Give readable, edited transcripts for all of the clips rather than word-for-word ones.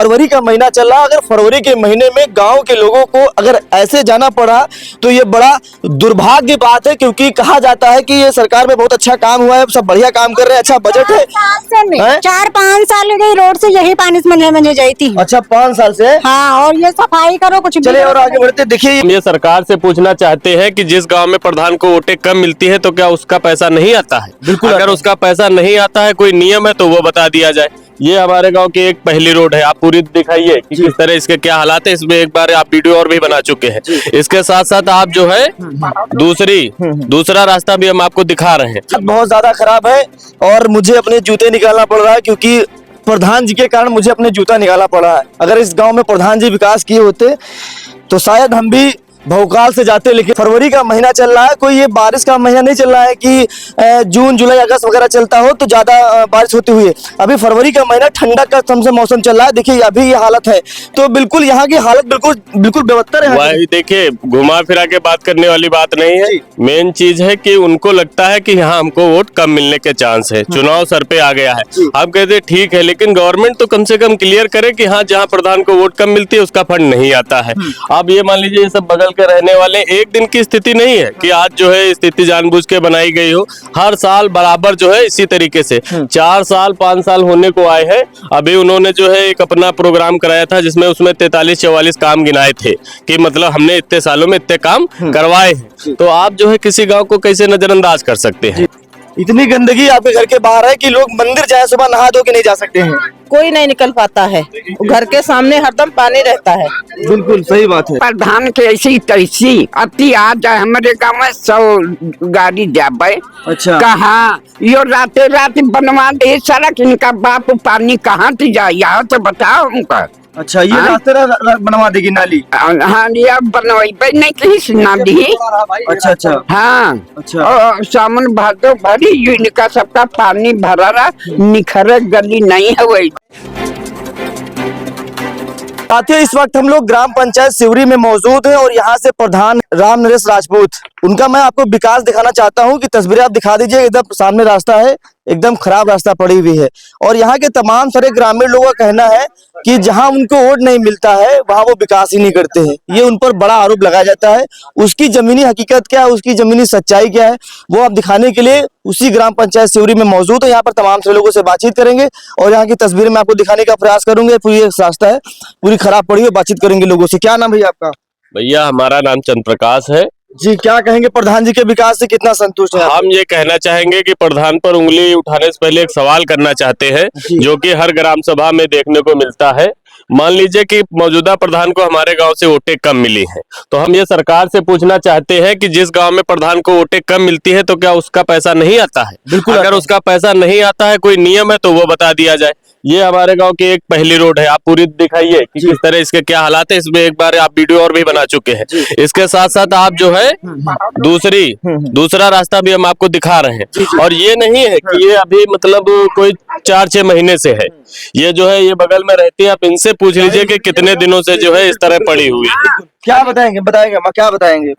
फरवरी का महीना चल रहा, अगर फरवरी के महीने में गांव के लोगों को अगर ऐसे जाना पड़ा तो ये बड़ा दुर्भाग्य बात है, क्योंकि कहा जाता है कि ये सरकार में बहुत अच्छा काम हुआ है, सब बढ़िया काम कर रहे हैं, अच्छा बजट है। 4-5 साल हो गई रोड से यही पानी में जाई थी। अच्छा 5 साल से। हाँ, और ये सफाई करो कुछ। चलिए और आगे बढ़ते। देखिए हम ये सरकार से पूछना चाहते हैं कि जिस गांव में प्रधान को वोटें कम मिलती है तो क्या उसका पैसा नहीं आता है? बिल्कुल अगर उसका पैसा नहीं आता है, कोई नियम है तो वो बता दिया जाए। ये हमारे गांव की एक पहली रोड है, आप पूरी दिखाइए कि किस तरह इसके क्या हालात है। इसमें एक बार आप वीडियो और भी बना चुके हैं। इसके साथ साथ आप जो है दूसरा रास्ता भी हम आपको दिखा रहे हैं। बहुत ज्यादा खराब है और मुझे अपने जूते निकालना पड़ रहा है, क्योंकि प्रधान जी के कारण मुझे अपने जूता निकालना पड़ा है। अगर इस गांव में प्रधान जी विकास किए होते तो शायद हम भी भौकाल से जाते। लेकिन फरवरी का महीना चल रहा है, कोई ये बारिश का महीना नहीं चल रहा है कि जून जुलाई अगस्त वगैरह चलता हो तो ज्यादा बारिश होती हुई है। अभी फरवरी का महीना ठंडा का से मौसम चल रहा है। देखिए अभी ये हालत है, तो बिल्कुल यहाँ की हालत बिल्कुल बेहतर है। वही देखिए, घुमा फिरा के बात करने वाली बात नहीं है। मेन चीज है कि उनको लगता है कि यहाँ हमको वोट कम मिलने के चांस है, चुनाव सर पे आ गया है। आप कहते हैं ठीक है, लेकिन गवर्नमेंट तो कम से कम क्लियर करे कि हाँ जहाँ प्रधान को वोट कम मिलती है उसका फंड नहीं आता है। आप ये मान लीजिए, ये सब बगल के रहने वाले, एक दिन की स्थिति नहीं है कि आज जो है स्थिति जानबूझ के बनाई गई हो। हर साल बराबर जो है इसी तरीके से 4 साल 5 साल होने को आए हैं। अभी उन्होंने जो है एक अपना प्रोग्राम कराया था जिसमें उसमें 43-44 काम गिनाए थे कि मतलब हमने इतने सालों में इतने काम करवाए हैं। तो आप जो है किसी गांव को कैसे नजरअंदाज कर सकते हैं? इतनी गंदगी आपके घर के बाहर है कि लोग मंदिर जाए सुबह नहा धो के नहीं जा सकते हैं। कोई नहीं निकल पाता है, घर के सामने हरदम पानी रहता है। बिल्कुल सही बात है। प्रधान के ऐसी तैसी अति आ जाए हमारे गाँव में 100 गाड़ी जाबे। अच्छा कहा यो राते रात बनवा दे सड़क, इनका बाप पानी कहाँ से जाए यहाँ तो बताओ हमको। अच्छा ये रास्ते बनवा देगी नाली? हाँ ये बनवाई नहीं कहीं नाली। अच्छा अच्छा हाँ अच्छा। और सामन भादो भरी इनका सबका पानी भरा रहा, निखर गली नहीं है वही। साथियों इस वक्त हम लोग ग्राम पंचायत सिवरी में मौजूद हैं और यहाँ से प्रधान राम नरेश राजपूत, उनका मैं आपको विकास दिखाना चाहता हूँ कि तस्वीरें आप दिखा दीजिए। एकदम सामने रास्ता है, एकदम खराब रास्ता पड़ी हुई है और यहाँ के तमाम सारे ग्रामीण लोगों का कहना है कि जहाँ उनको वोट नहीं मिलता है वहाँ वो विकास ही नहीं करते हैं। ये उन पर बड़ा आरोप लगाया जाता है। उसकी जमीनी हकीकत क्या है, उसकी जमीनी सच्चाई क्या है, वो आप दिखाने के लिए उसी ग्राम पंचायत सिवरी में मौजूद है। यहाँ पर तमाम सारे लोगों से बातचीत करेंगे और यहाँ की तस्वीरें मैं आपको दिखाने का प्रयास करूंगा। पूरी रास्ता है, पूरी खराब पड़ी है, बातचीत करेंगे लोगों से। क्या नाम भैया आपका? भैया हमारा नाम चंद्र प्रकाश है जी। क्या कहेंगे, प्रधान जी के विकास से कितना संतुष्ट है? हम ये कहना चाहेंगे कि प्रधान पर उंगली उठाने से पहले एक सवाल करना चाहते हैं जो कि हर ग्राम सभा में देखने को मिलता है। मान लीजिए कि मौजूदा प्रधान को हमारे गांव से वोटें कम मिली हैं, तो हम ये सरकार से पूछना चाहते हैं कि जिस गांव में प्रधान को वोटें कम मिलती है तो क्या उसका पैसा नहीं आता है? बिल्कुल। अगर उसका पैसा नहीं आता है, कोई नियम है तो वो बता दिया जाए। ये हमारे गांव की एक पहली रोड है, आप पूरी दिखाइए कि किस तरह इसके क्या हालात है। इसमें एक बार आप वीडियो और भी बना चुके हैं। इसके साथ साथ आप जो है दूसरा रास्ता भी हम आपको दिखा रहे हैं। और ये नहीं है कि ये अभी मतलब कोई 4-6 महीने से है। ये जो है ये बगल में रहती है, आप इनसे पूछ लीजिए कि कितने दिनों से जो है इस तरह पड़ी हुई है। क्या बताएंगे क्या बताएंगे?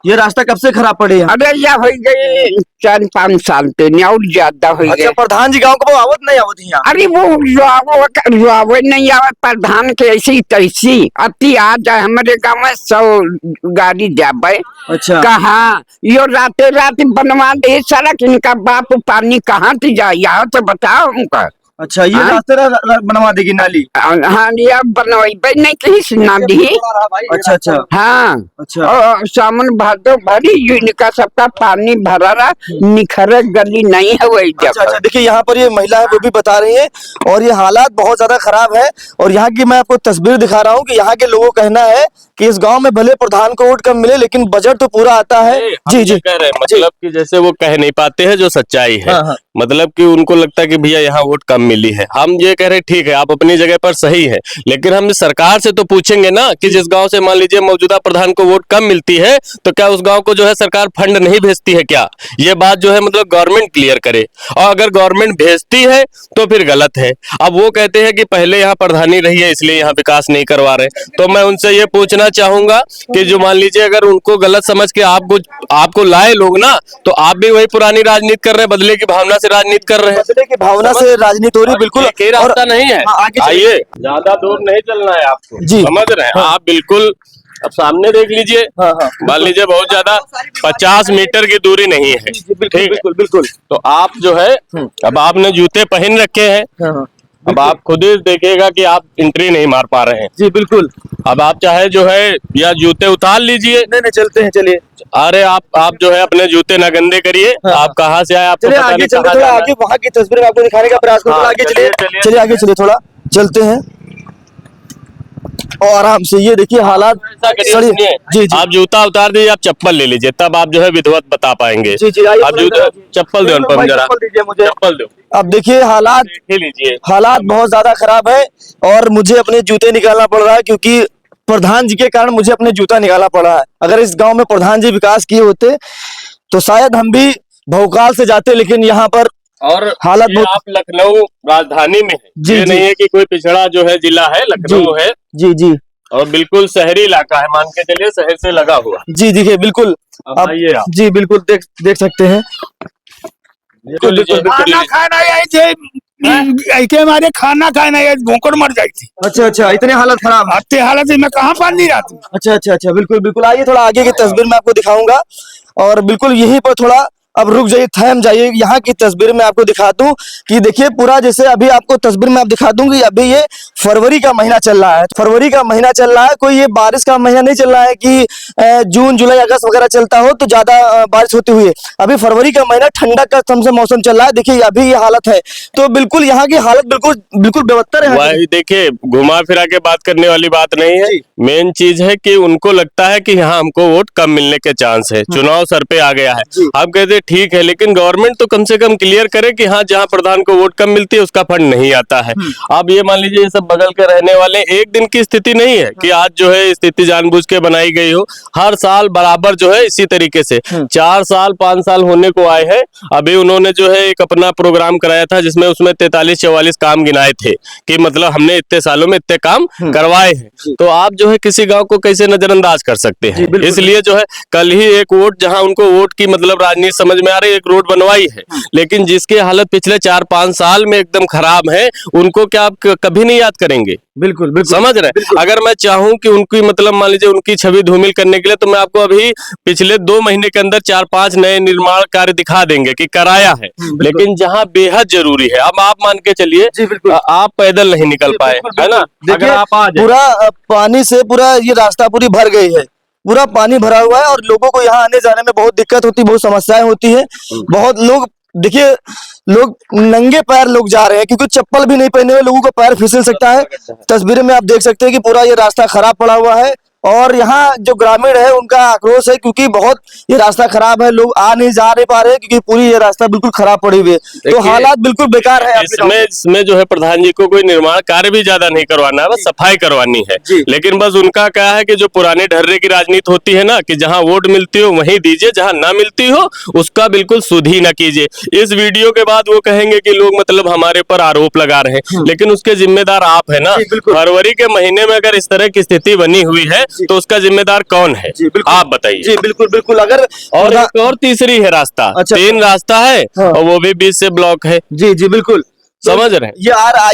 ये रास्ता कब से खराब पड़ी है? अरे यह हो गई 4-5 साल पे नहीं और ज्यादा हो अच्छा गया। प्रधान जी गाँव को आवत नहीं आवत यहाँ? अरे वो रुआवे नहीं आवे, प्रधान के ऐसी तैसी अति आ जाए हमारे गाँव में 100 गाड़ी जाबे। अच्छा कहा यो राते रात बनवा दे सड़क, इनका बाप पानी कहाँ से जाए यहाँ तो बताओ हमको। अच्छा ये रास्ते बनवा देगी नाली? हाँ ये बनवाई नहीं कहीं नाली। अच्छा अच्छा हाँ अच्छा। और सामन भादो भरी इनका सबका पानी भरा रहा, निखर गली नहीं है वही जगह। अच्छा अच्छा। देखिए यहाँ पर ये महिला है वो भी बता रही है और ये हालात बहुत ज्यादा खराब है। और यहाँ की मैं आपको तस्वीर दिखा रहा हूँ कि यहाँ के लोगों का कहना है कि इस गांव में भले प्रधान को वोट कम मिले लेकिन बजट तो पूरा आता है। जी जी कह रहे हैं, मतलब कि जैसे वो कह नहीं पाते हैं जो सच्चाई है। हाँ, हाँ। मतलब कि उनको लगता है कि भैया यहाँ वोट कम मिली है। हम ये कह रहे ठीक है, आप अपनी जगह पर सही है, लेकिन हम सरकार से तो पूछेंगे ना कि जिस गांव से मान लीजिए मौजूदा प्रधान को वोट कम मिलती है तो क्या उस गांव को जो है सरकार फंड नहीं भेजती है क्या? ये बात जो है मतलब गवर्नमेंट क्लियर करे। और अगर गवर्नमेंट भेजती है तो फिर गलत है। अब वो कहते हैं कि पहले यहाँ प्रधानी रही है इसलिए यहाँ विकास नहीं करवा रहे। तो मैं उनसे ये पूछना चाहूंगा कि जो मान लीजिए अगर उनको गलत समझ के आपको लाए लोग ना, तो आप भी वही पुरानी राजनीति कर रहे हैं, बदले की भावना से राजनीति कर रहे हैं। बदले की भावना से राजनीति स्टोरी बिल्कुल। एक ही रास्ता नहीं है, हाँ, आगे चलिए। आइए, ज्यादा दूर नहीं चलना है आपको, जी। समझ रहे हैं आप बिल्कुल। अब सामने देख लीजिए, हाँ, हाँ। मान लीजिए बहुत ज्यादा 50 मीटर की दूरी नहीं है, बिल्कुल ठीक है? बिल्कुल बिल्कुल। तो आप जो है, अब आपने जूते पहन रखे हैं, हाँ, हाँ। अब आप खुद ही देखिएगा कि आप एंट्री नहीं मार पा रहे हैं। जी बिल्कुल। अब आप चाहे जो है या जूते उतार लीजिए। नहीं नहीं, चलते हैं, चलिए। अरे आप जो है अपने जूते ना गंदे करिए। हाँ। आप कहाँ से आए, आपको चलिए पता आगे नहीं चलते, कहाँ थोड़ा जाना आगे है। वहाँ की तस्वीर मैं आपको दिखाने का प्रयास करूँ। हाँ, थोड़ा आगे चलिए, चलिए, चलिए आगे चलिए, थोड़ा चलते हैं और आराम से। ये देखिए हालात। ऐसा करिए, सड़ी- सुनिए, जी जी आप जूता उतार दीजिए, आप चप्पल ले लीजिए, तब आप जो है विधिवत बता पाएंगे। जी जी, आइए आप थोड़ा जूता इधर। चप्पल दो अनुपम, भाई जरा चप्पल दीजिए मुझे। चप्पल दो, अब देखिए हालात, देख ही लीजिए। हालात बहुत ज्यादा खराब है और मुझे अपने जूते निकालना पड़ रहा है क्योंकि प्रधान जी के कारण मुझे अपने जूता निकालना पड़ रहा है। अगर इस गांव में प्रधान जी विकास किए होते तो शायद हम भी बहुकाल से जाते, लेकिन यहाँ पर और हालत ये बहुत- आप लखनऊ राजधानी में है, जी, ये जी। नहीं है कि कोई पिछड़ा जो है जिला है, लखनऊ है जी जी और बिल्कुल शहरी इलाका है, मान के चलिए शहर से लगा हुआ। जी, देखिए बिल्कुल। अब आइए आप। जी बिल्कुल, देख सकते हैं। बिल्कुल, बिल्कुल, खाना खाना ऐसे हमारे खाना खाना भूखड़ मर जाती। अच्छा अच्छा, इतने हालत खराब है। आते हालत में कहाँ पानी रहती। अच्छा अच्छा अच्छा, बिल्कुल बिल्कुल। आइए थोड़ा आगे की तस्वीर मैं आपको दिखाऊंगा और बिल्कुल यहीं पर थोड़ा अब रुक जाइए, थम जाइए। यहाँ की तस्वीर मैं आपको दिखा दूं कि देखिए पूरा, जैसे अभी आपको तस्वीर में आप दिखा दूं कि अभी ये फरवरी का महीना चल रहा है, फरवरी का महीना चल रहा है। कोई ये बारिश का महीना नहीं चल रहा है कि जून जुलाई अगस्त वगैरह चलता हो तो ज्यादा बारिश होती हुई। अभी फरवरी का महीना ठंडक का समसे मौसम चल रहा है। देखिए अभी ये हालत है, तो बिल्कुल यहाँ की हालत बिल्कुल बिल्कुल बेहतर है। वही देखिए, घुमा फिरा के बात करने वाली बात नहीं है। मेन चीज है कि उनको लगता है कि यहाँ हमको वोट कम मिलने के चांस है, चुनाव सर पे आ गया है। आप कहते ठीक है, लेकिन गवर्नमेंट तो कम से कम क्लियर करे कि हाँ, जहाँ प्रधान को वोट कम मिलती है उसका फंड नहीं आता है। आप ये मान लीजिए, ये सब बगल के रहने वाले, एक दिन की स्थिति नहीं है कि आज जो है स्थिति जानबूझ के बनाई गई हो। हर साल बराबर जो है इसी तरीके से 4 साल 5 साल होने को आए हैं। अभी उन्होंने जो है एक अपना प्रोग्राम कराया था जिसमें उसमें 43-44 काम गिनाए थे कि मतलब हमने इतने सालों में इतने काम करवाए हैं। तो आप जो है किसी गांव को कैसे नजरअंदाज कर सकते हैं? इसलिए जो है कल ही एक वोट, जहां उनको वोट की मतलब राजनीति समझ में आ रही है, एक रोड बनवाई है, लेकिन जिसकी हालत पिछले 4-5 साल में एकदम खराब है, उनको क्या आप कभी नहीं याद करेंगे? बिल्कुल बिल्कुल, समझ रहे हैं? अगर मैं चाहूं कि उनकी मतलब मान लीजिए उनकी छवि धूमिल करने के लिए, तो मैं आपको अभी पिछले 2 महीने के अंदर 4-5 नए निर्माण कार्य दिखा देंगे कि कराया है। लेकिन जहां बेहद जरूरी है, अब आप मान के चलिए जी बिल्कुल। आप पैदल नहीं निकल पाए, है ना? अगर आप आ जाए, पूरा पानी से पूरा ये रास्ता पूरी भर गई है, पूरा पानी भरा हुआ है और लोगों को यहाँ आने जाने में बहुत दिक्कत होती है, बहुत समस्याएं होती है। बहुत लोग, देखिए लोग नंगे पैर लोग जा रहे हैं क्योंकि चप्पल भी नहीं पहने हुए लोगों को पैर फिसल सकता है। तस्वीर में आप देख सकते हैं कि पूरा ये रास्ता खराब पड़ा हुआ है और यहाँ जो ग्रामीण है उनका आक्रोश है क्योंकि बहुत ये रास्ता खराब है, लोग आ नहीं जा नहीं पा रहे हैं क्योंकि पूरी ये रास्ता बिल्कुल खराब पड़ी हुई है। तो हालात बिल्कुल बेकार है। इसमें जो है प्रधान जी को कोई निर्माण कार्य भी ज्यादा नहीं करवाना है, बस सफाई करवानी है। लेकिन बस उनका क्या है कि जो पुराने ढर्रे की राजनीति होती है ना, कि जहां वोट मिलती हो वहीं दीजिए, जहां ना मिलती हो उसका बिल्कुल सुध ही ना कीजिए। इस वीडियो के बाद वो कहेंगे कि लोग मतलब हमारे पर आरोप लगा रहे हैं, लेकिन उसके जिम्मेदार आप है ना। फरवरी के महीने में अगर इस तरह की स्थिति बनी हुई है तो उसका जिम्मेदार कौन है, आप बताइए। जी बिल्कुल बिल्कुल। अगर और एक और तीसरी है रास्ता, अच्छा, 3 रास्ता है और वो भी बीच से ब्लॉक है। जी जी बिल्कुल, समझ रहे हैं?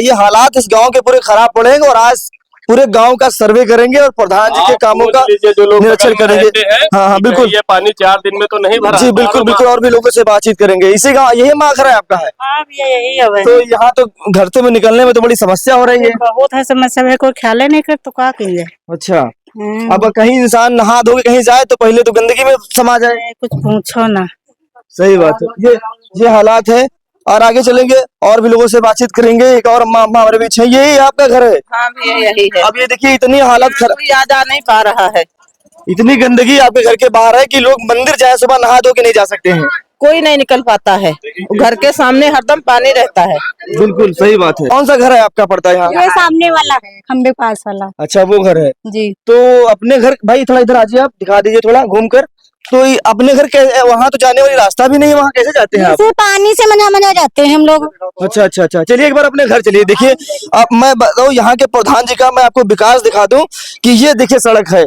ये हालात इस गांव के पूरे खराब पड़ेंगे और आज पूरे गांव का सर्वे करेंगे और प्रधान जी के कामों का जो लोग निरीक्षण करेंगे। हाँ हाँ बिल्कुल, ये पानी 4 दिन में तो नहीं भरा। जी बिल्कुल बिल्कुल, और भी लोगों से बातचीत करेंगे। इसी गाँव यही माखरा है आपका है? हाँ भैया यही है। तो यहाँ तो घर से में निकलने में तो बड़ी समस्या हो रही है। बहुत है समस्या है, कोई ख्याल ही नहीं कर तो क्या करिए। अच्छा, अब कहीं इंसान नहा धो के कहीं जाए तो पहले तो गंदगी में समा जाए। कुछ पूछो ना। सही बात है, ये हालात है। और आगे चलेंगे और भी लोगों से बातचीत करेंगे। एक और अम्मा हमारे बीच है, यही आपका घर है? हाँ भैया यही है। अब ये देखिए इतनी हालत खराब, कोई याद आ नहीं पा रहा है, इतनी गंदगी आपके घर के बाहर है कि लोग मंदिर जाए सुबह नहा धो के नहीं जा सकते हैं। कोई नहीं निकल पाता है, घर के सामने हरदम पानी रहता है। बिल्कुल सही बात है। कौन सा घर है आपका पड़ता है यहाँ? ये सामने वाला खम्बे पास वाला। अच्छा वो घर है। जी तो अपने घर, भाई थोड़ा इधर आ जाइए, आप दिखा दीजिए थोड़ा घूम कर। तो ये अपने घर के वहां तो जाने वाली रास्ता भी नहीं है, वहां कैसे जाते हैं आप? जैसे पानी से मजा मजा जाते हैं हम लोग। अच्छा अच्छा अच्छा, चलिए एक बार अपने घर चलिए। देखिए अब मैं बताऊं यहाँ के प्रधान जी का, मैं आपको विकास दिखा दूं कि ये देखिए सड़क है।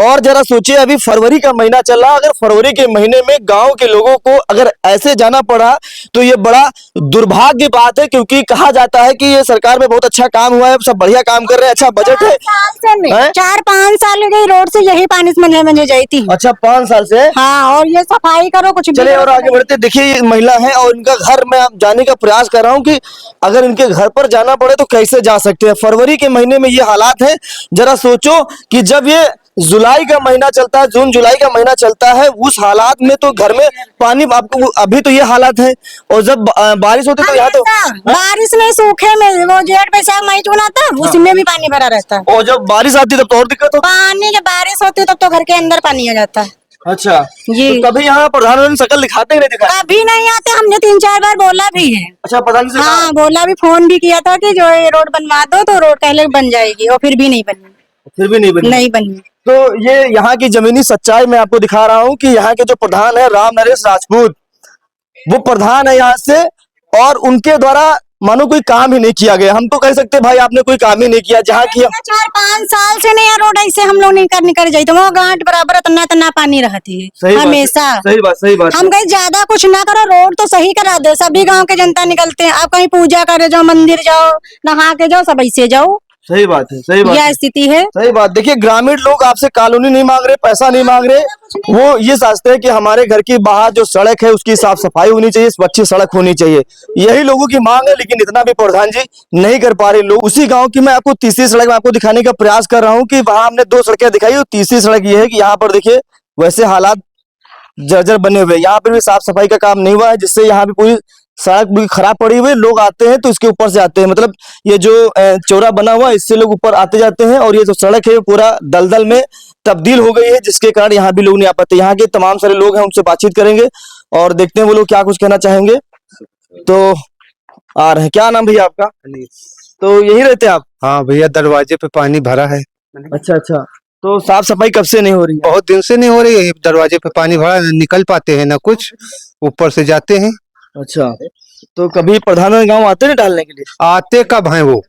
और जरा सोचिए अभी फरवरी का महीना चल रहा, अगर फरवरी के महीने में गांव के लोगों को अगर ऐसे जाना पड़ा तो ये बड़ा दुर्भाग्य की बात है, क्योंकि कहा जाता है कि ये सरकार में बहुत अच्छा काम हुआ है, सब बढ़िया काम कर रहे हैं, अच्छा बजट है। साल से नहीं, हैं? 4-5 साल हो गई रोड से यही पानी से मजा मजा जाती थी। अच्छा 5 साल से। हाँ, और ये सफाई करो कुछ भी चलिए करो। और आगे बढ़ते। देखिए ये महिला है और इनका घर मैं आप जाने का प्रयास कर रहा हूँ कि अगर इनके घर पर जाना पड़े तो कैसे जा सकते हैं। फरवरी के महीने में ये हालात है। जरा सोचो कि जब ये जुलाई का महीना चलता है, जून जुलाई का महीना चलता है, उस हालात में तो घर में पानी, आपको अभी तो ये हालात है। और जब बारिश होती है तो यहाँ तो बारिश में सूखे में वो जेठ बैसाख मई जून आता है, उसमें भी पानी भरा रहता है। और जब बारिश आती है तब तो और दिक्कत हो। पानी जब बारिश होती है तब तो घर के अंदर पानी आ जाता है। अच्छा जी। तो कभी यहाँ प्रधानमंत्री शकल दिखाते ही नहीं दिखा? कभी नहीं आते, हमने 3-4 बार बोला भी है। अच्छा प्रधान से हाँ, बोला भी, फोन भी किया था कि जो ये रोड बनवा दो, तो रोड पहले बन जाएगी, और फिर भी नहीं बनी। फिर भी नहीं बनी। नहीं बनी। तो ये यहाँ की जमीनी सच्चाई मैं आपको दिखा रहा हूँ कि यहाँ के जो प्रधान है राम नरेश राजपूत, वो प्रधान है यहाँ से, और उनके द्वारा मानो कोई काम ही नहीं किया गया। हम तो कह सकते भाई आपने कोई काम ही नहीं किया। जहाँ किया 4-5 साल से नहीं, रोड ऐसे हम लोग नहीं कर जाए तो वो गांठ बराबर तना तना पानी रहती है हमेशा। सही बात सही बात। हम कहीं ज्यादा कुछ ना करो, रोड तो सही करा दो। सभी गांव के जनता निकलते हैं, आप कहीं पूजा करे जाओ, मंदिर जाओ, नहा के जाओ, सब ऐसे जाओ। सही बात है, सही बात यह है। स्थिति है। सही बात। देखिए ग्रामीण लोग आपसे कॉलोनी नहीं मांग रहे, पैसा नहीं मांग रहे, वो ये सोचते हैं कि हमारे घर की बाहर जो सड़क है उसकी साफ सफाई होनी चाहिए, अच्छी सड़क होनी चाहिए, यही लोगों की मांग है। लेकिन इतना भी प्रधान जी नहीं कर पा रहे लोग। उसी गांव की मैं आपको तीसरी सड़क में आपको दिखाने का प्रयास कर रहा हूँ कि वहां हमने 2 सड़कें दिखाई, और तीसरी सड़क ये है कि यहाँ पर देखिए वैसे हालात जर्जर बने हुए, यहाँ पर भी साफ सफाई का काम नहीं हुआ है, जिससे यहाँ भी पूरी सड़क भी खराब पड़ी हुई है। लोग आते हैं तो इसके ऊपर से आते हैं, मतलब ये जो चौरा बना हुआ है इससे लोग ऊपर आते जाते हैं, और ये जो सड़क है पूरा दलदल में तब्दील हो गई है, जिसके कारण यहाँ भी लोग नहीं आ पाते। यहाँ के तमाम सारे लोग हैं, उनसे बातचीत करेंगे और देखते हैं वो लोग क्या कुछ कहना चाहेंगे। तो आ रहे हैं। क्या नाम भैया आपका? तो यही रहते हैं आप? हाँ भैया, दरवाजे पे पानी भरा है। अच्छा अच्छा। तो साफ सफाई कब से नहीं हो रही है? बहुत दिन से नहीं हो रही है। दरवाजे पे पानी भरा है, निकल पाते हैं ना कुछ, ऊपर से जाते हैं। अच्छा, तो कभी प्रधानमंत्री गांव आते नहीं डालने के लिए? आते कब हैं वो,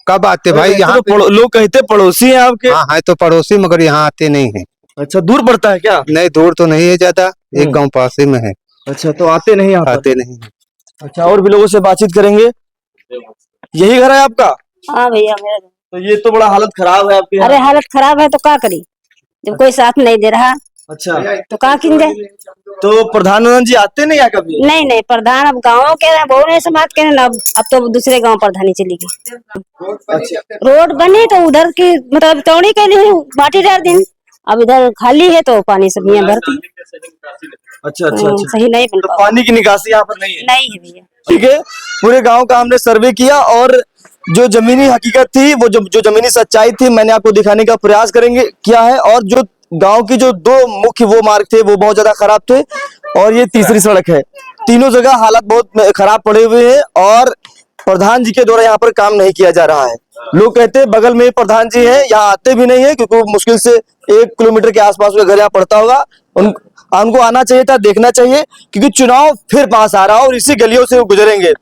कब आते भाई यहाँ पे? लोग कहते पड़ोसी हैं आपके। हाँ है तो पड़ोसी, मगर यहाँ आते नहीं है। अच्छा, दूर पड़ता है क्या? नहीं दूर तो नहीं है ज्यादा, एक गांव पास ही में है। अच्छा, तो आते नहीं यहाँ पर? आते नहीं है। अच्छा, और भी लोगों से बातचीत करेंगे। यही घर है आपका? हाँ भैया, मेरा तो ये तो बड़ा हालत खराब है आपके यहाँ। अरे हालत खराब है तो क्या करी, जब कोई साथ नहीं दे रहा अच्छा, तो कहाँ किन जाए। तो प्रधानमंत्री जी आते नहीं यहाँ कभी? नहीं, प्रधान अब गाँव के बहु नहीं समाज के ना, अब तो दूसरे गांव प्रधानी चली गई। अच्छा, रोड बनी तो उधर की मतलब तौड़ी के लिए बाटी डाल दिन, अब इधर खाली है तो पानी सब यहाँ भरती। अच्छा अच्छा अच्छा। सही नहीं बन तो पाया। पानी की निकासी यहाँ पर नहीं है? नहीं है भैया। ठीक है, पूरे गांव का हमने सर्वे किया, और जो जमीनी हकीकत थी, वो जो जमीनी सच्चाई थी, मैंने आपको दिखाने का प्रयास करेंगे किया है। और जो गांव की जो 2 मुख्य वो मार्ग थे वो बहुत ज्यादा खराब थे, और ये तीसरी सड़क है। तीनों जगह हालात बहुत खराब पड़े हुए हैं, और प्रधान जी के द्वारा यहाँ पर काम नहीं किया जा रहा है। लोग कहते हैं बगल में ही प्रधान जी है, यहाँ आते भी नहीं है, क्योंकि मुश्किल से 1 किलोमीटर के आसपास का घर यहाँ पड़ता होगा। उनको आना चाहिए था, देखना चाहिए, क्योंकि चुनाव फिर पास आ रहा है और इसी गलियों से वो गुजरेंगे।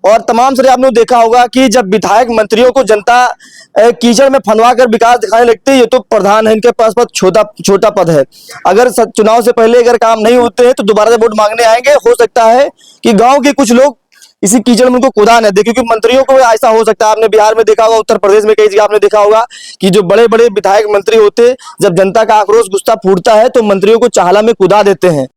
और तमाम सारे आपने देखा होगा कि जब विधायक मंत्रियों को जनता कीचड़ में फंदवा कर विकास दिखाने लगती है, ये तो प्रधान है, इनके पास छोटा पद है। अगर चुनाव से पहले अगर काम नहीं होते हैं तो दोबारा से वोट मांगने आएंगे। हो सकता है कि गांव के कुछ लोग इसी कीचड़ में उनको कुदा न दे, क्योंकि मंत्रियों को ऐसा हो सकता है, आपने बिहार में देखा होगा, उत्तर प्रदेश में कई जगह आपने देखा होगा कि जो बड़े बड़े विधायक मंत्री होते, जब जनता का आक्रोश गुस्सा फूटता है तो मंत्रियों को चाहला में कुदा देते हैं।